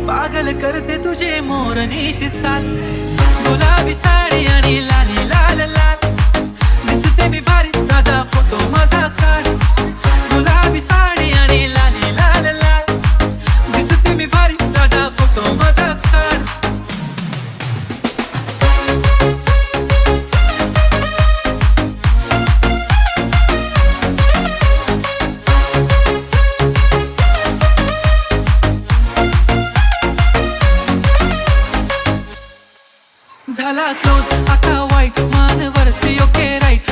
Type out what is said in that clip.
पागल करते तुझे मोरनीशी चाल, गुलाबी साडी आणि लाली लाल लाल, दिसते मी भारी ताजा फोटो माझा काढ. गुलाबी साडी आणि लाली लाल लाल, दिसते मी भारी ताजा फोटो माझा काढ. झाला क्लोज आता वाईट मान वरती ओके राईट,